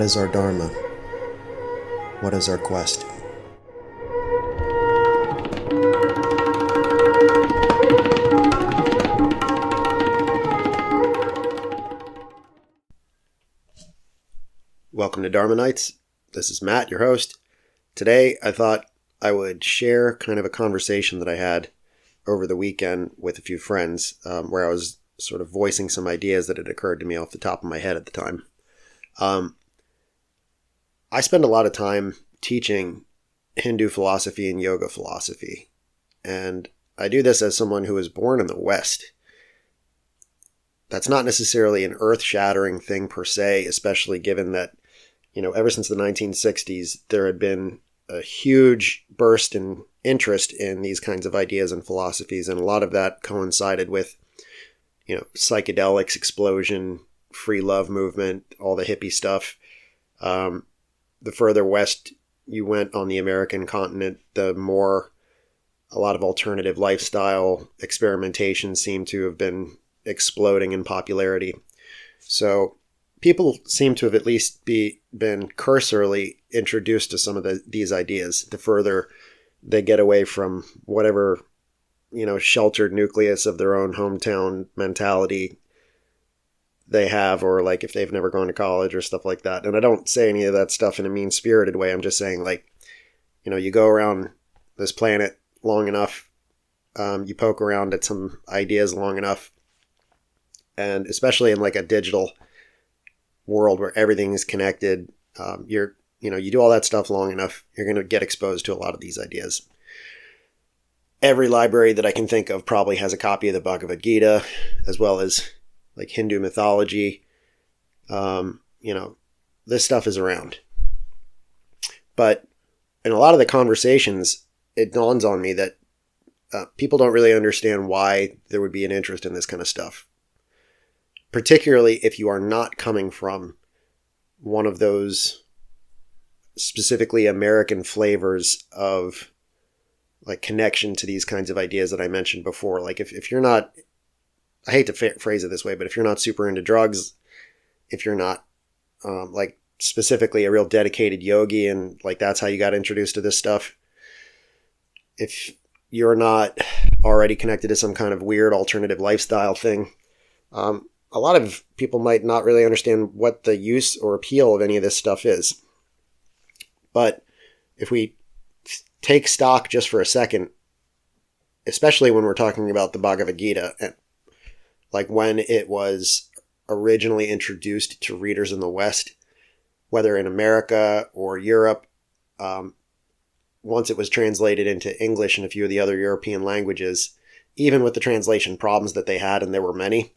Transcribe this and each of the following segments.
is our Dharma? What is our quest? Welcome to Dharma Nights. This is Matt, your host. Today, I thought I would share kind of a conversation that I had over the weekend with a few friends, where I was sort of voicing some ideas that had occurred to me off the top of my head at the time. I spend a lot of time teaching Hindu philosophy and yoga philosophy, and I do this as someone who was born in the West. That's not necessarily an earth-shattering thing per se, especially given that, ever since the 1960s, there had been a huge burst in interest in these kinds of ideas and philosophies, and a lot of that coincided with, psychedelics, explosion, free love movement, all the hippie stuff. The further west you went on the American continent, the more a lot of alternative lifestyle experimentation seemed to have been exploding in popularity. So people seem to have at least been cursorily introduced to some of these ideas. The further they get away from whatever, sheltered nucleus of their own hometown mentality they have, or like if they've never gone to college or stuff like that. And I don't say any of that stuff in a mean-spirited way. I'm just saying, you go around this planet long enough, you poke around at some ideas long enough, and especially in like a digital world where everything is connected, you do all that stuff long enough, you're going to get exposed to a lot of these ideas. Every library that I can think of probably has a copy of the Bhagavad Gita, as well as like Hindu mythology. This stuff is around. But in a lot of the conversations, it dawns on me that people don't really understand why there would be an interest in this kind of stuff. Particularly if you are not coming from one of those specifically American flavors of like connection to these kinds of ideas that I mentioned before. Like if you're not, I hate to phrase it this way, but if you're not super into drugs, if you're not like specifically a real dedicated yogi and like that's how you got introduced to this stuff, if you're not already connected to some kind of weird alternative lifestyle thing, a lot of people might not really understand what the use or appeal of any of this stuff is. But if we take stock just for a second, especially when we're talking about the Bhagavad Gita, and like when it was originally introduced to readers in the West, whether in America or Europe, once it was translated into English and a few of the other European languages, even with the translation problems that they had, and there were many,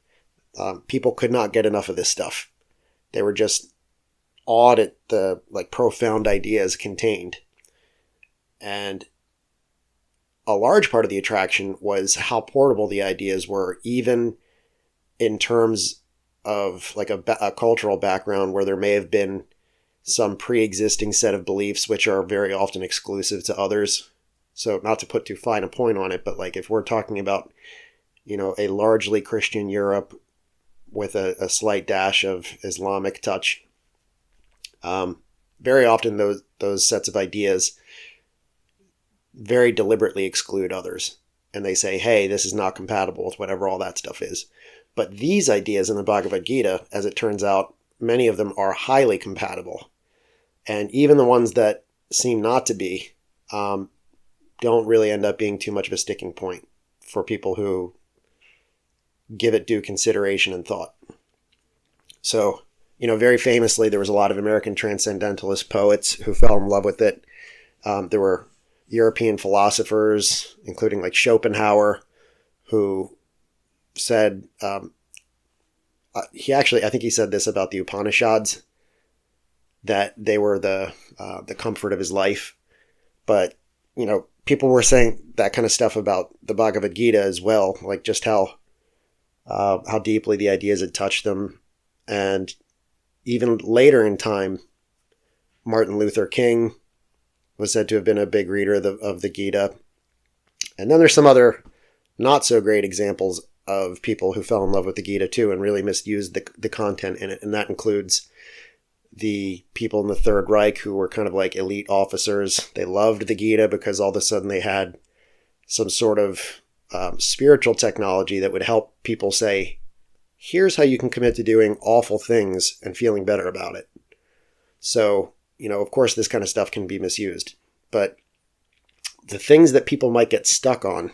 people could not get enough of this stuff. They were just awed at the profound ideas contained. And a large part of the attraction was how portable the ideas were, even in terms of like a cultural background where there may have been some pre-existing set of beliefs which are very often exclusive to others. So not to put too fine a point on it, but like if we're talking about, a largely Christian Europe with a slight dash of Islamic touch, very often those sets of ideas very deliberately exclude others. And they say, hey, this is not compatible with whatever all that stuff is. But these ideas in the Bhagavad Gita, as it turns out, many of them are highly compatible. And even the ones that seem not to be, don't really end up being too much of a sticking point for people who give it due consideration and thought. So, very famously, there was a lot of American transcendentalist poets who fell in love with it. There were European philosophers, including like Schopenhauer, who said, I think he said this about the Upanishads, that they were the comfort of his life. But, people were saying that kind of stuff about the Bhagavad Gita as well, like just how deeply the ideas had touched them. And even later in time, Martin Luther King was said to have been a big reader of the Gita. And then there's some other not so great examples of people who fell in love with the Gita too and really misused the content in it. And that includes the people in the Third Reich who were kind of like elite officers. They loved the Gita because all of a sudden they had some sort of spiritual technology that would help people say, here's how you can commit to doing awful things and feeling better about it. So, of course, this kind of stuff can be misused. But the things that people might get stuck on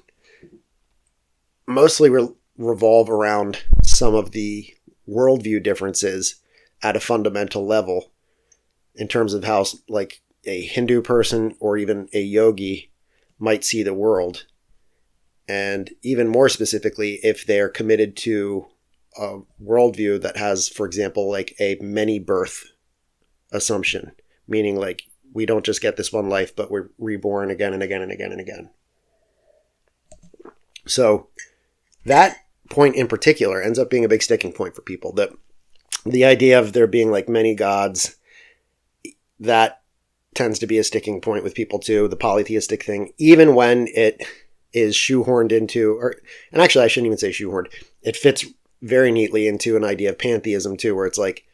mostly revolve around some of the worldview differences at a fundamental level in terms of how, like, a Hindu person or even a yogi might see the world. And even more specifically, if they're committed to a worldview that has, for example, like a many birth assumption, meaning like we don't just get this one life, but we're reborn again and again and again and again. So that point in particular ends up being a big sticking point for people. That the idea of there being like many gods, that tends to be a sticking point with people too. The polytheistic thing, even when it is shoehorned into, and actually I shouldn't even say shoehorned, it fits very neatly into an idea of pantheism too, where it's like,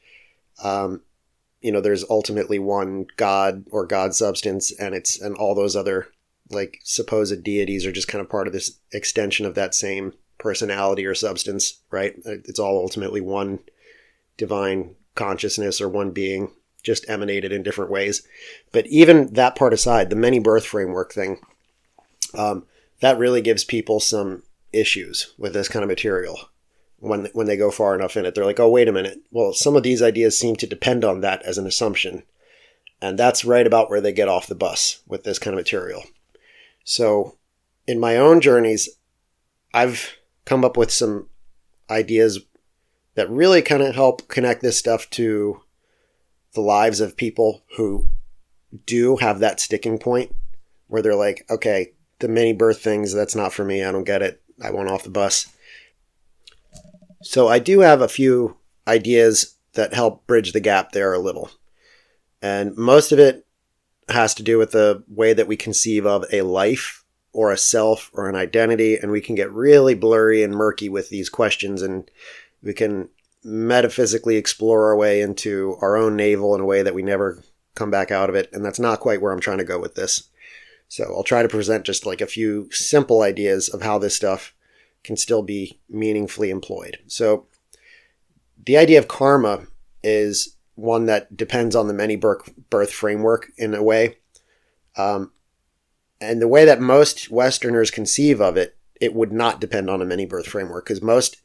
there's ultimately one God or God substance, and all those other like supposed deities are just kind of part of this extension of that same personality or substance, right? It's all ultimately one divine consciousness or one being, just emanated in different ways. But even that part aside, the many birth framework thing, that really gives people some issues with this kind of material. When they go far enough in it, they're like, oh, wait a minute. Well, some of these ideas seem to depend on that as an assumption. And that's right about where they get off the bus with this kind of material. So in my own journeys, I've come up with some ideas that really kind of help connect this stuff to the lives of people who do have that sticking point where they're like, okay, the many birth things, that's not for me. I don't get it. I want off the bus. So I do have a few ideas that help bridge the gap there a little. And most of it has to do with the way that we conceive of a life or a self or an identity. And we can get really blurry and murky with these questions, and we can metaphysically explore our way into our own navel in a way that we never come back out of it. And that's not quite where I'm trying to go with this. So I'll try to present just like a few simple ideas of how this stuff can still be meaningfully employed. So the idea of karma is one that depends on the many birth framework in a way. And the way that most Westerners conceive of it, it would not depend on a many birth framework, because most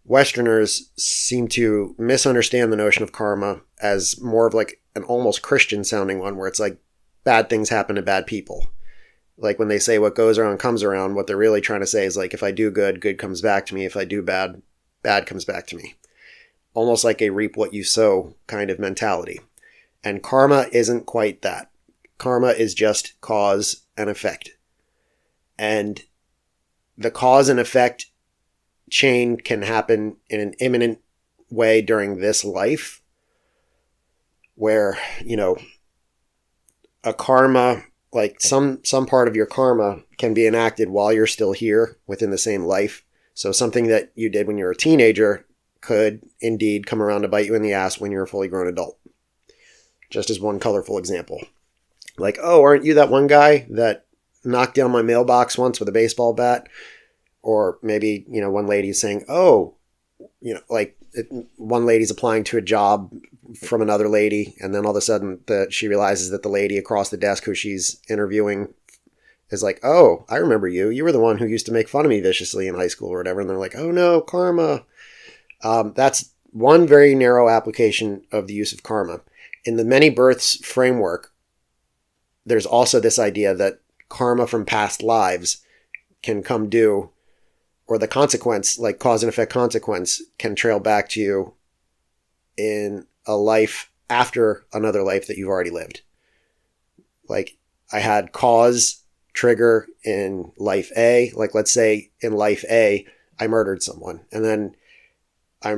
Westerners seem to misunderstand the notion of karma as more of like an almost Christian sounding one, where it's like bad things happen to bad people. Like when they say what goes around comes around, what they're really trying to say is like, if I do good, good comes back to me. If I do bad, bad comes back to me. Almost like a reap what you sow kind of mentality. And karma isn't quite that. Karma is just cause and effect. And the cause and effect chain can happen in an imminent way during this life, where, a karma, like some part of your karma can be enacted while you're still here within the same life. So something that you did when you were a teenager could indeed come around to bite you in the ass when you're a fully grown adult. Just as one colorful example. Like, oh, aren't you that one guy that knocked down my mailbox once with a baseball bat? Or maybe, one lady's saying, oh, one lady's applying to a job from another lady, and then all of a sudden she realizes that the lady across the desk who she's interviewing is like, oh, I remember you. You were the one who used to make fun of me viciously in high school or whatever. And they're like, oh no, karma. That's one very narrow application of the use of karma. In the many births framework, there's also this idea that karma from past lives can come due, or the consequence, like cause and effect consequence, can trail back to you in a life after another life that you've already lived. Like I had cause trigger in life A, like let's say in life A, I murdered someone, and then I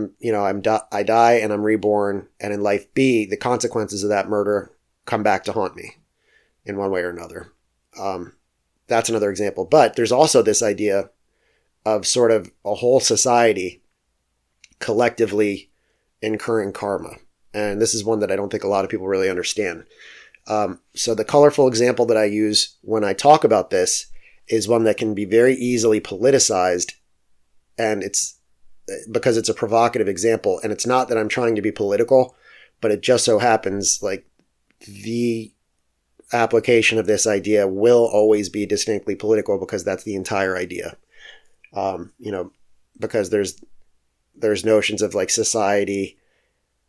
die and I'm reborn, and in life B, the consequences of that murder come back to haunt me in one way or another. That's another example. But there's also this idea of sort of a whole society collectively incurring karma. And this is one that I don't think a lot of people really understand. So the colorful example that I use when I talk about this is one that can be very easily politicized, and it's because it's a provocative example. And it's not that I'm trying to be political, but it just so happens like the application of this idea will always be distinctly political because that's the entire idea. Because there's notions of like society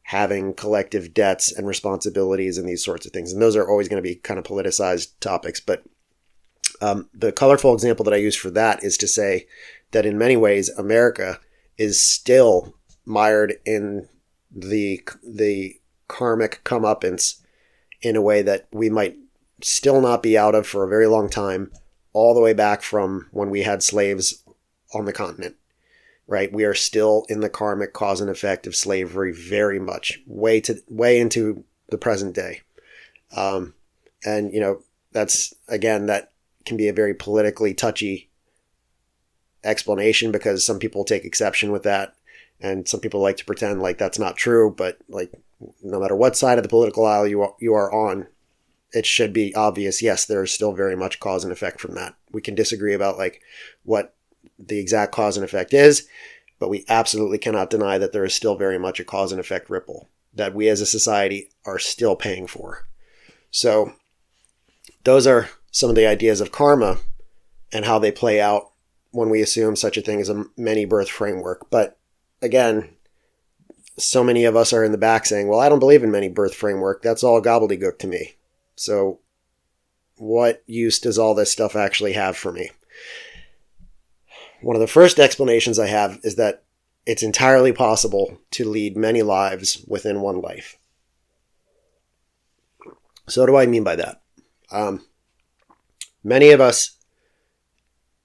having collective debts and responsibilities and these sorts of things. And those are always going to be kind of politicized topics. But the colorful example that I use for that is to say that in many ways, America is still mired in the karmic comeuppance in a way that we might still not be out of for a very long time, all the way back from when we had slaves on the continent. Right, we are still in the karmic cause and effect of slavery very much, way into the present day, and that's again that can be a very politically touchy explanation because some people take exception with that, and some people like to pretend like that's not true. But like, no matter what side of the political aisle you are on, it should be obvious. Yes, there is still very much cause and effect from that. We can disagree about like what the exact cause and effect is, but we absolutely cannot deny that there is still very much a cause and effect ripple that we as a society are still paying for. So those are some of the ideas of karma and how they play out when we assume such a thing as a many birth framework. But again, so many of us are in the back saying, well, I don't believe in many birth framework. That's all gobbledygook to me. So what use does all this stuff actually have for me? One of the first explanations I have is that it's entirely possible to lead many lives within one life. So what do I mean by that? Many of us,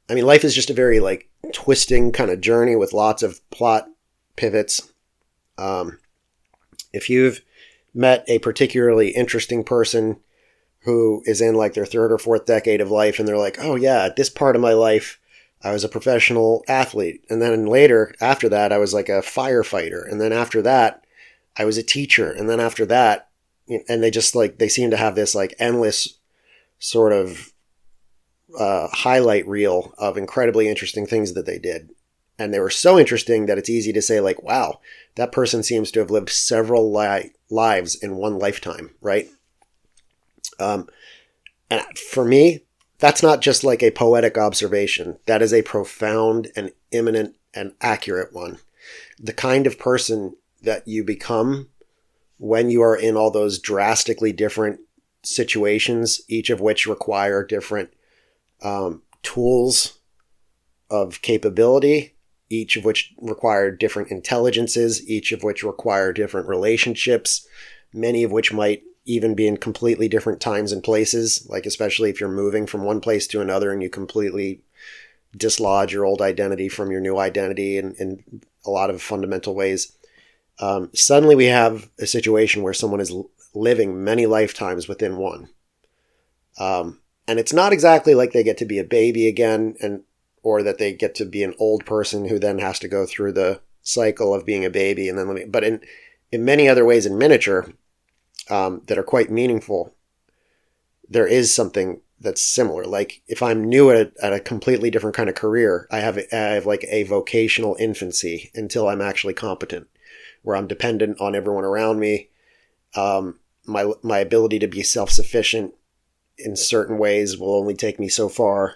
life is just a very like twisting kind of journey with lots of plot pivots. If you've met a particularly interesting person who is in like their third or fourth decade of life and they're like, oh yeah, at this part of my life, I was a professional athlete. And then later, after that, I was like a firefighter. And then after that, I was a teacher. And then after that, and they just like, they seem to have this like endless sort of highlight reel of incredibly interesting things that they did. And they were so interesting that it's easy to say like, wow, that person seems to have lived several lives in one lifetime, right? And for me, that's not just like a poetic observation. That is a profound and imminent and accurate one. The kind of person that you become when you are in all those drastically different situations, each of which require different tools of capability, each of which require different intelligences, each of which require different relationships, many of which might even be in completely different times and places, like especially if you're moving from one place to another and you completely dislodge your old identity from your new identity in a lot of fundamental ways. Suddenly we have a situation where someone is living many lifetimes within one. And it's not exactly like they get to be a baby again, or that they get to be an old person who then has to go through the cycle of being a baby. But in many other ways in miniature, that are quite meaningful, there is something that's similar. Like if I'm new at a completely different kind of career, I have like a vocational infancy until I'm actually competent, where I'm dependent on everyone around me. My ability to be self-sufficient in certain ways will only take me so far.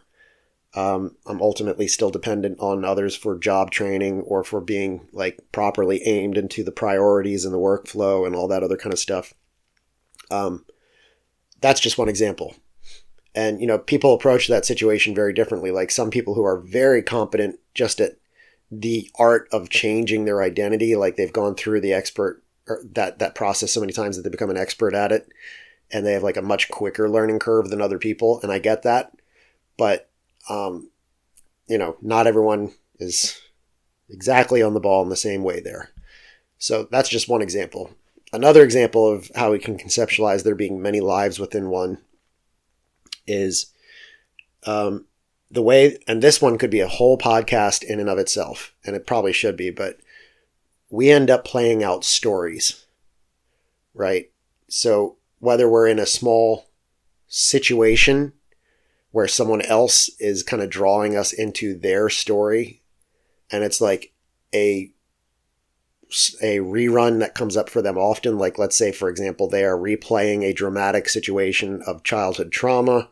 I'm ultimately still dependent on others for job training or for being like properly aimed into the priorities and the workflow and all that other kind of stuff. That's just one example. And, people approach that situation very differently. Like some people who are very competent just at the art of changing their identity, like they've gone through the expert or that process so many times that they become an expert at it, and they have like a much quicker learning curve than other people. And I get that, but not everyone is exactly on the ball in the same way there. So that's just one example. Another example of how we can conceptualize there being many lives within one is the way, and this one could be a whole podcast in and of itself, and it probably should be, but we end up playing out stories. right? So whether we're in a small situation where someone else is kind of drawing us into their story, and it's like a rerun that comes up for them often. Like, let's say, for example, they are replaying a dramatic situation of childhood trauma,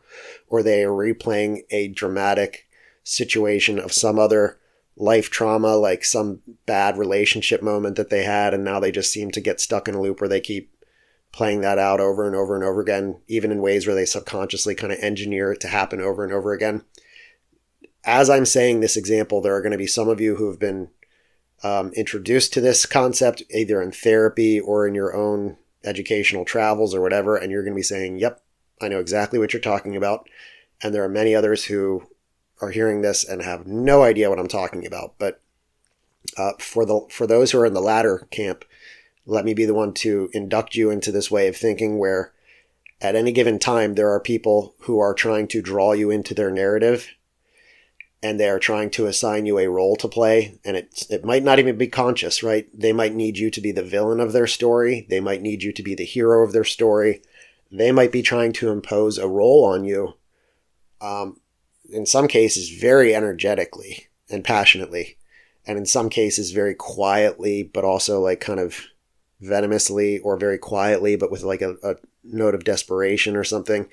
or they are replaying a dramatic situation of some other life trauma, like some bad relationship moment that they had, and now they just seem to get stuck in a loop where they keep playing that out over and over and over again, even in ways where they subconsciously kind of engineer it to happen over and over again. As I'm saying this example, there are going to be some of you who have been introduced to this concept either in therapy or in your own educational travels or whatever, and you're going to be saying, yep, I know exactly what you're talking about. And there are many others who are hearing this and have no idea what I'm talking about. But for those who are in the latter camp, let me be the one to induct you into this way of thinking where at any given time there are people who are trying to draw you into their narrative, and they are trying to assign you a role to play. And it might not even be conscious, right? They might need you to be the villain of their story. They might need you to be the hero of their story. They might be trying to impose a role on you, in some cases very energetically and passionately, and in some cases very quietly, but also like kind of venomously, or very quietly, but with like a note of desperation or something.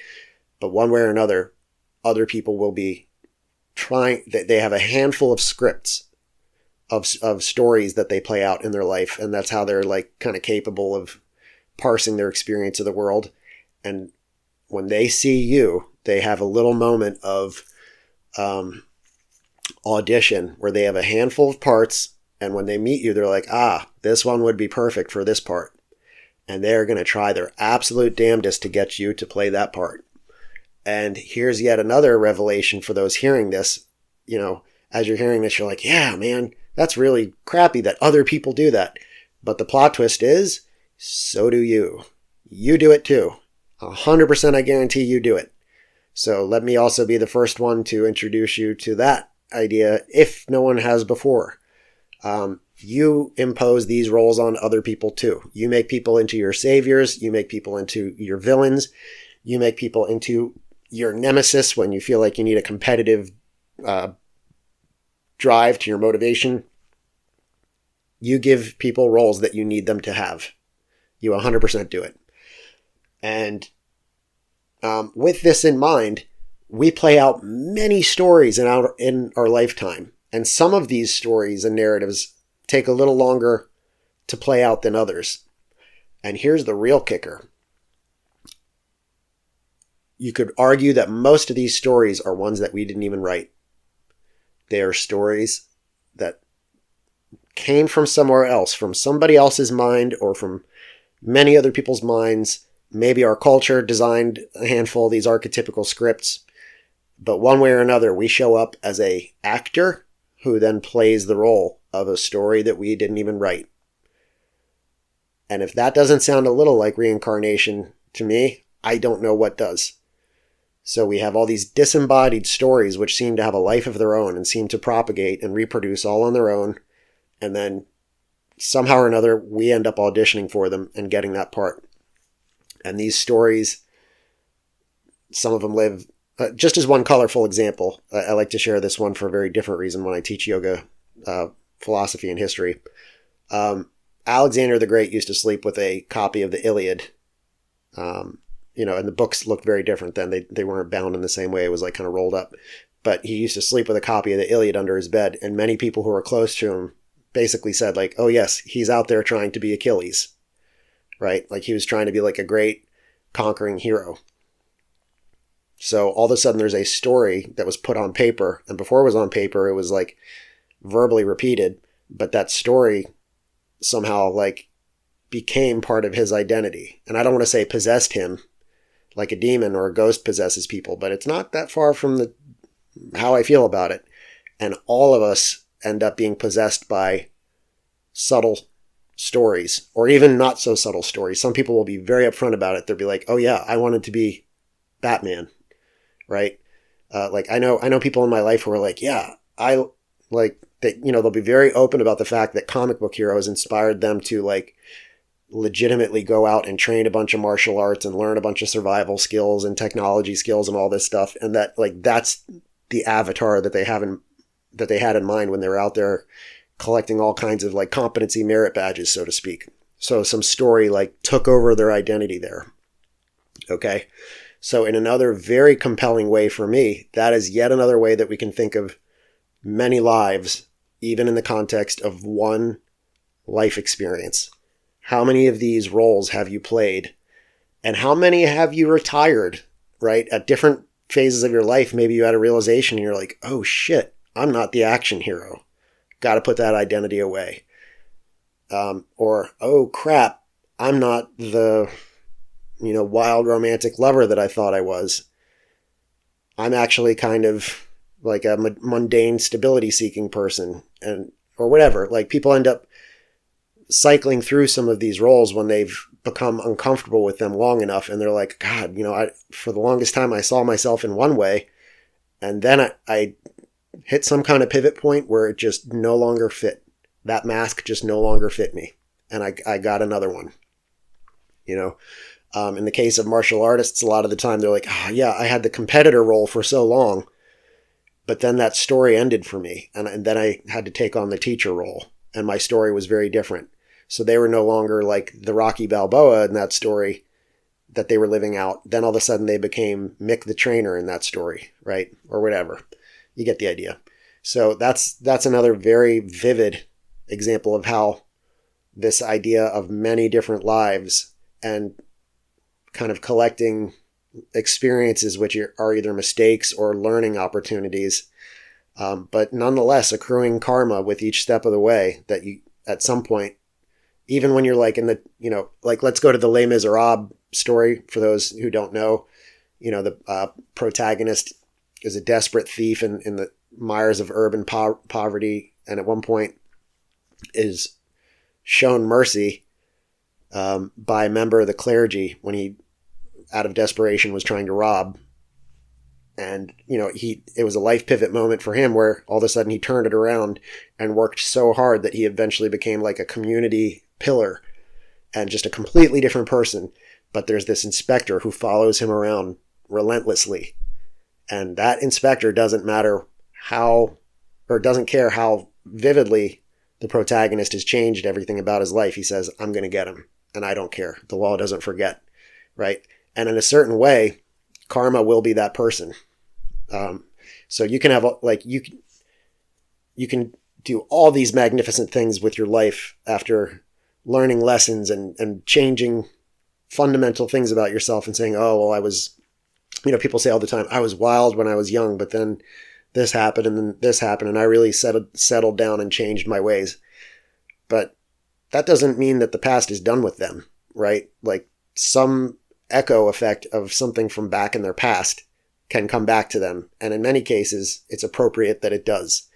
But one way or another, other people will be they have a handful of scripts of stories that they play out in their life, and that's how they're like kind of capable of parsing their experience of the world. And when they see you, they have a little moment of audition where they have a handful of parts, and when they meet you, they're like, this one would be perfect for this part. And they're going to try their absolute damnedest to get you to play that part. And here's yet another revelation for those hearing this. You know, as you're hearing this, you're like, yeah, man, that's really crappy that other people do that. But the plot twist is, so do you. You do it too. 100% I guarantee you do it. So let me also be the first one to introduce you to that idea if no one has before. You impose these roles on other people too. You make people into your saviors. You make people into your villains. You make people into your nemesis when you feel like you need a competitive drive to your motivation. You give people roles that you need them to have. You 100% do it. And with this in mind, we play out many stories in our lifetime. And some of these stories and narratives take a little longer to play out than others. And here's the real kicker. You could argue that most of these stories are ones that we didn't even write. They are stories that came from somewhere else, from somebody else's mind or from many other people's minds. Maybe our culture designed a handful of these archetypical scripts. But one way or another, we show up as an actor who then plays the role of a story that we didn't even write. And if that doesn't sound a little like reincarnation to me, I don't know what does. So we have all these disembodied stories which seem to have a life of their own and seem to propagate and reproduce all on their own. And then somehow or another, we end up auditioning for them and getting that part. And these stories, some of them live, just as one colorful example, I like to share this one for a very different reason when I teach yoga, philosophy, and history. Alexander the Great used to sleep with a copy of the Iliad. And the books looked very different then. They weren't bound in the same way. It was like kind of rolled up. But he used to sleep with a copy of the Iliad under his bed. And many people who were close to him basically said like, oh yes, he's out there trying to be Achilles, right? Like he was trying to be like a great conquering hero. So all of a sudden there's a story that was put on paper. And before it was on paper, it was like verbally repeated. But that story somehow like became part of his identity. And I don't want to say possessed him like a demon or a ghost possesses people, but it's not that far from how I feel about it. And all of us end up being possessed by subtle stories, or even not so subtle stories. Some people will be very upfront about it. They'll be like, oh yeah, I wanted to be Batman, right? Like I know people in my life who are like, yeah, I like that, they'll be very open about the fact that comic book heroes inspired them to like legitimately go out and train a bunch of martial arts and learn a bunch of survival skills and technology skills and all this stuff. And that, like, that's the avatar that they had in mind when they were out there collecting all kinds of like competency merit badges, so to speak. So some story like took over their identity there. Okay. So in another very compelling way for me, that is yet another way that we can think of many lives, even in the context of one life experience. How many of these roles have you played? And how many have you retired, right? At different phases of your life, maybe you had a realization and you're like, oh shit, I'm not the action hero. Got to put that identity away. Or, oh crap, I'm not the, wild romantic lover that I thought I was. I'm actually kind of like a mundane stability seeking person, or whatever. Like, people end up cycling through some of these roles when they've become uncomfortable with them long enough. And they're like, God, for the longest time I saw myself in one way. And then I hit some kind of pivot point where it just no longer fit. That mask just no longer fit me. And I got another one. In the case of martial artists, a lot of the time they're like, oh yeah, I had the competitor role for so long, but then that story ended for me. And then I had to take on the teacher role, and my story was very different. So they were no longer like the Rocky Balboa in that story that they were living out. Then all of a sudden they became Mick the trainer in that story, right? Or whatever. You get the idea. So that's another very vivid example of how this idea of many different lives and kind of collecting experiences which are either mistakes or learning opportunities, but nonetheless accruing karma with each step of the way, that you at some point, even when you're like in the, like, let's go to the Les Miserables story for those who don't know. The protagonist is a desperate thief in the mires of urban poverty, and at one point is shown mercy by a member of the clergy when he, out of desperation, was trying to rob. And, it was a life pivot moment for him where all of a sudden he turned it around and worked so hard that he eventually became like a community pillar and just a completely different person. But there's this inspector who follows him around relentlessly. And that inspector doesn't care how vividly the protagonist has changed everything about his life. He says, I'm going to get him, and I don't care. The law doesn't forget, right? And in a certain way, karma will be that person. So you can have, like, you can do all these magnificent things with your life after learning lessons and changing fundamental things about yourself and saying, oh, well, I was, people say all the time, I was wild when I was young, but then this happened and then this happened, and I really settled down and changed my ways. But that doesn't mean that the past is done with them, right? Like, some echo effect of something from back in their past can come back to them. And in many cases, it's appropriate that it does.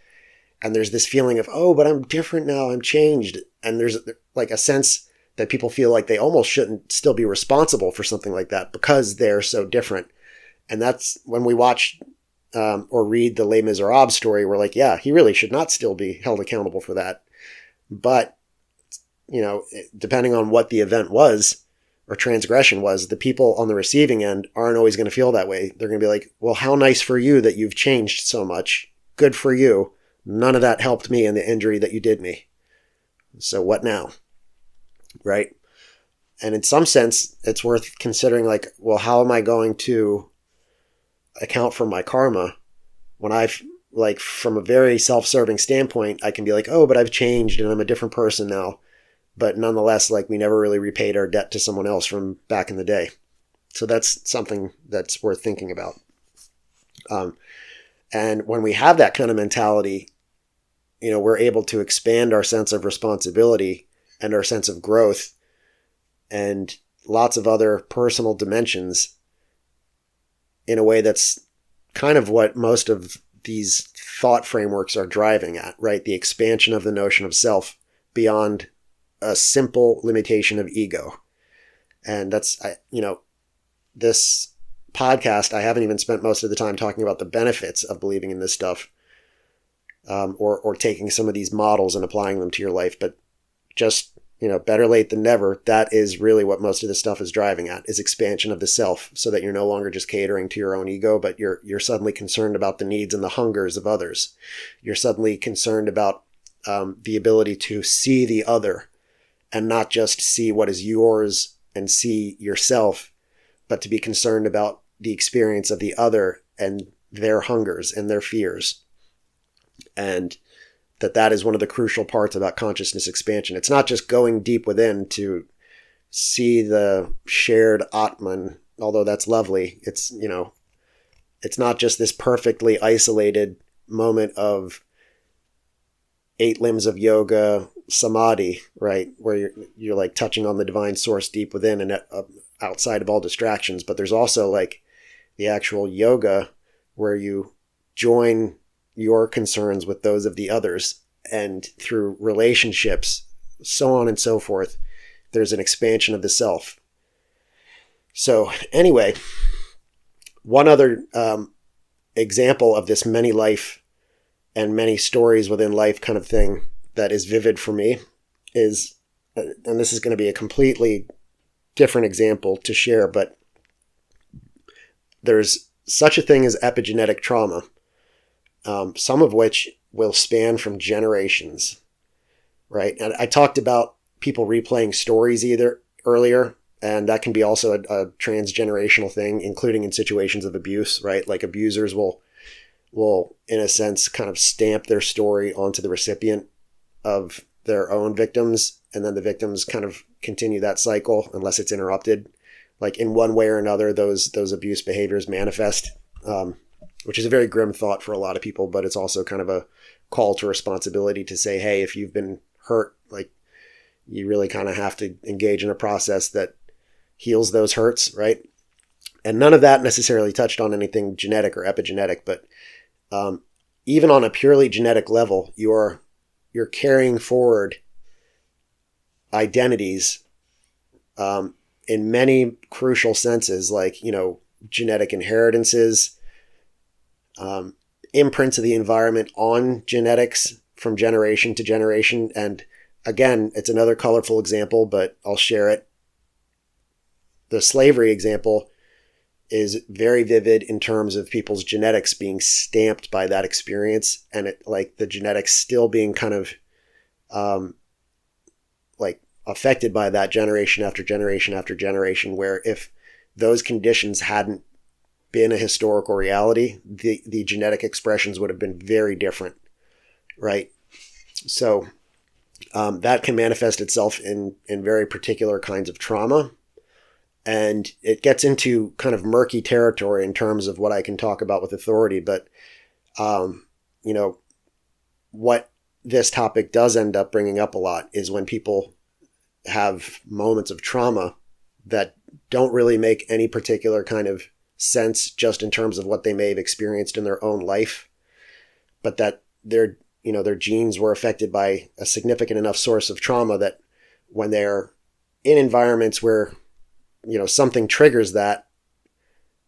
And there's this feeling of, oh, but I'm different now, I'm changed. And there's like a sense that people feel like they almost shouldn't still be responsible for something like that because they're so different. And that's when we watch or read the Les Miserables story, we're like, yeah, he really should not still be held accountable for that. But, depending on what the event was or transgression was, the people on the receiving end aren't always going to feel that way. They're going to be like, well, how nice for you that you've changed so much. Good for you. None of that helped me in the injury that you did me. So what now? Right? And in some sense, it's worth considering, like, well, how am I going to account for my karma when I've, like, from a very self-serving standpoint, I can be like, oh, but I've changed and I'm a different person now. But nonetheless, like, we never really repaid our debt to someone else from back in the day. So that's something that's worth thinking about. And when we have that kind of mentality, we're able to expand our sense of responsibility and our sense of growth and lots of other personal dimensions in a way that's kind of what most of these thought frameworks are driving at, right? The expansion of the notion of self beyond a simple limitation of ego. And that's, this podcast, I haven't even spent most of the time talking about the benefits of believing in this stuff, or taking some of these models and applying them to your life, but just better late than never, that is really what most of this stuff is driving at, is expansion of the self, so that you're no longer just catering to your own ego, but you're suddenly concerned about the needs and the hungers of others. You're suddenly concerned about the ability to see the other and not just see what is yours and see yourself, but to be concerned about the experience of the other and their hungers and their fears. And that is one of the crucial parts about consciousness expansion. It's not just going deep within to see the shared Atman, although that's lovely. It's not just this perfectly isolated moment of 8 limbs of yoga samadhi, right? Where you're like touching on the divine source deep within and outside of all distractions. But there's also like the actual yoga where you join your concerns with those of the others, and through relationships, so on and so forth, there's an expansion of the self. So anyway, one other example of this many life and many stories within life kind of thing that is vivid for me is, and this is going to be a completely different example to share, but there's such a thing as epigenetic trauma, some of which will span from generations, right? And I talked about people replaying stories earlier, and that can be also a transgenerational thing, including in situations of abuse, right? Like abusers will, in a sense, kind of stamp their story onto the recipient of their own victims, and then the victims kind of continue that cycle unless it's interrupted. Like in one way or another, those abuse behaviors manifest, which is a very grim thought for a lot of people, but it's also kind of a call to responsibility to say, hey, if you've been hurt, like you really kind of have to engage in a process that heals those hurts, right? And none of that necessarily touched on anything genetic or epigenetic, but even on a purely genetic level, you're carrying forward identities in many crucial senses, like, genetic inheritances, imprints of the environment on genetics from generation to generation. And again, it's another colorful example, but I'll share it. The slavery example is very vivid in terms of people's genetics being stamped by that experience, and it, like, the genetics still being kind of like affected by that generation after generation after generation, where if those conditions hadn't been a historical reality, the genetic expressions would have been very different, right? So that can manifest itself in very particular kinds of trauma. And it gets into kind of murky territory in terms of what I can talk about with authority. But, what this topic does end up bringing up a lot is when people have moments of trauma that don't really make any particular kind of sense just in terms of what they may have experienced in their own life, but that their genes were affected by a significant enough source of trauma that when they're in environments where something triggers that,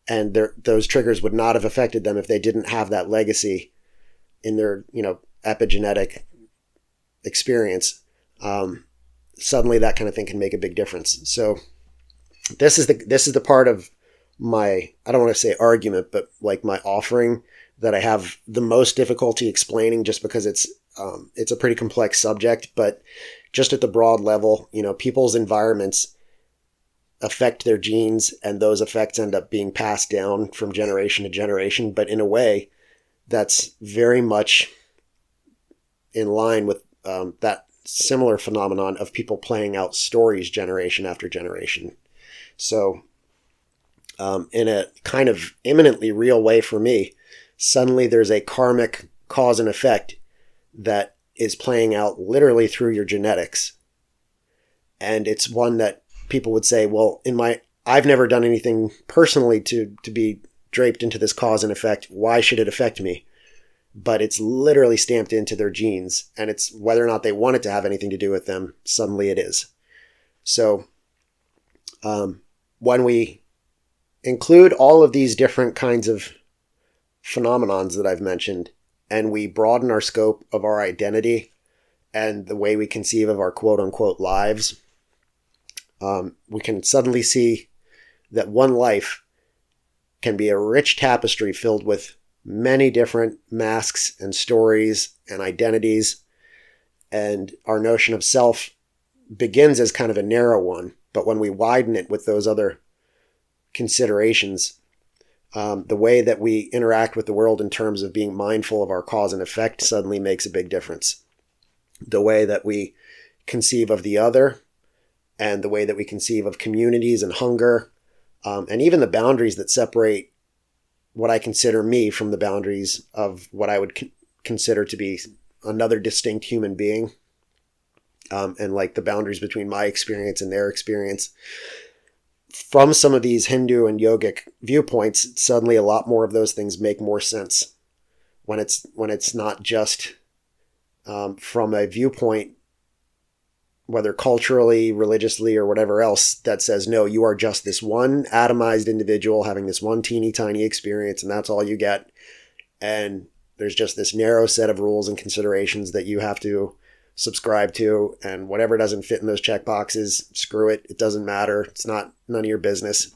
and those triggers would not have affected them if they didn't have that legacy in their epigenetic experience, suddenly that kind of thing can make a big difference. So this is the part of my, I don't want to say argument, but like my offering that I have the most difficulty explaining, just because it's a pretty complex subject. But just at the broad level, people's environments affect their genes, and those effects end up being passed down from generation to generation. But in a way, that's very much in line with that similar phenomenon of people playing out stories generation after generation. So in a kind of imminently real way for me, suddenly there's a karmic cause and effect that is playing out literally through your genetics. And it's one that people would say, well, I've never done anything personally to be draped into this cause and effect. Why should it affect me? But it's literally stamped into their genes, and it's whether or not they want it to have anything to do with them, suddenly it is. So when we include all of these different kinds of phenomenons that I've mentioned, and we broaden our scope of our identity and the way we conceive of our quote unquote lives, we can suddenly see that one life can be a rich tapestry filled with many different masks and stories and identities. And our notion of self begins as kind of a narrow one, but when we widen it with those other considerations, the way that we interact with the world in terms of being mindful of our cause and effect suddenly makes a big difference. The way that we conceive of the other, and the way that we conceive of communities and hunger, and even the boundaries that separate what I consider me from the boundaries of what I would consider to be another distinct human being, and like the boundaries between my experience and their experience. From some of these Hindu and yogic viewpoints, suddenly a lot more of those things make more sense when it's not just from a viewpoint, whether culturally, religiously, or whatever else, that says, no, you are just this one atomized individual having this one teeny tiny experience, and that's all you get. And there's just this narrow set of rules and considerations that you have to subscribe to, and whatever doesn't fit in those check boxes, screw it. It doesn't matter. It's none of your business.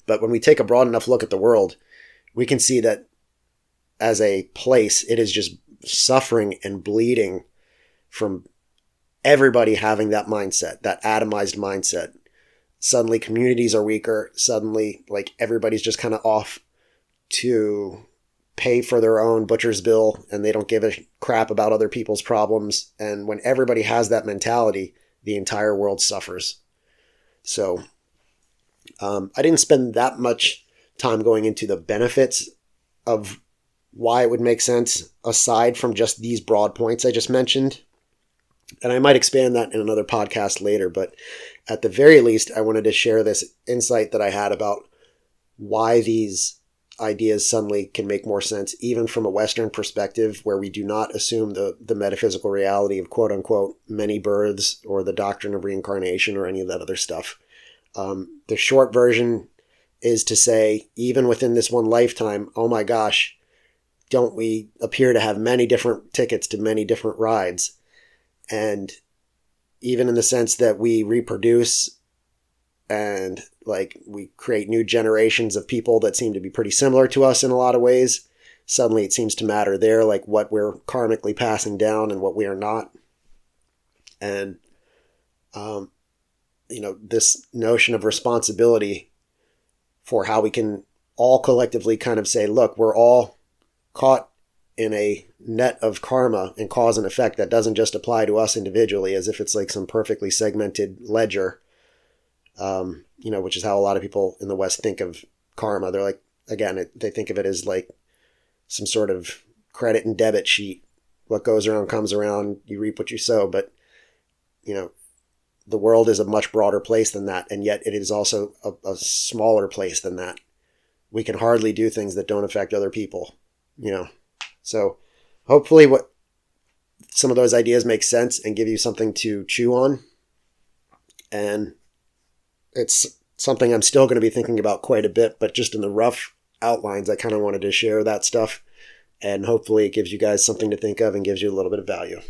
But when we take a broad enough look at the world, we can see that as a place, it is just suffering and bleeding from everybody having that mindset, that atomized mindset. Suddenly communities are weaker. Suddenly, like, everybody's just kind of off to pay for their own butcher's bill, and they don't give a crap about other people's problems. And when everybody has that mentality, the entire world suffers. So I didn't spend that much time going into the benefits of why it would make sense aside from just these broad points I just mentioned. And I might expand that in another podcast later, but at the very least, I wanted to share this insight that I had about why these ideas suddenly can make more sense, even from a Western perspective, where we do not assume the metaphysical reality of quote unquote many births or the doctrine of reincarnation or any of that other stuff. The short version is to say, even within this one lifetime, oh my gosh, don't we appear to have many different tickets to many different rides? And even in the sense that we reproduce and like we create new generations of people that seem to be pretty similar to us in a lot of ways, suddenly it seems to matter there, like what we're karmically passing down and what we are not. And, this notion of responsibility for how we can all collectively kind of say, look, we're all caught in a net of karma and cause and effect that doesn't just apply to us individually as if it's like some perfectly segmented ledger, which is how a lot of people in the West think of karma. They're like, again, they think of it as like some sort of credit and debit sheet. What goes around comes around, you reap what you sow. But, the world is a much broader place than that. And yet it is also a smaller place than that. We can hardly do things that don't affect other people, So hopefully what some of those ideas make sense and give you something to chew on. And it's something I'm still going to be thinking about quite a bit, but just in the rough outlines, I kind of wanted to share that stuff. And hopefully it gives you guys something to think of and gives you a little bit of value.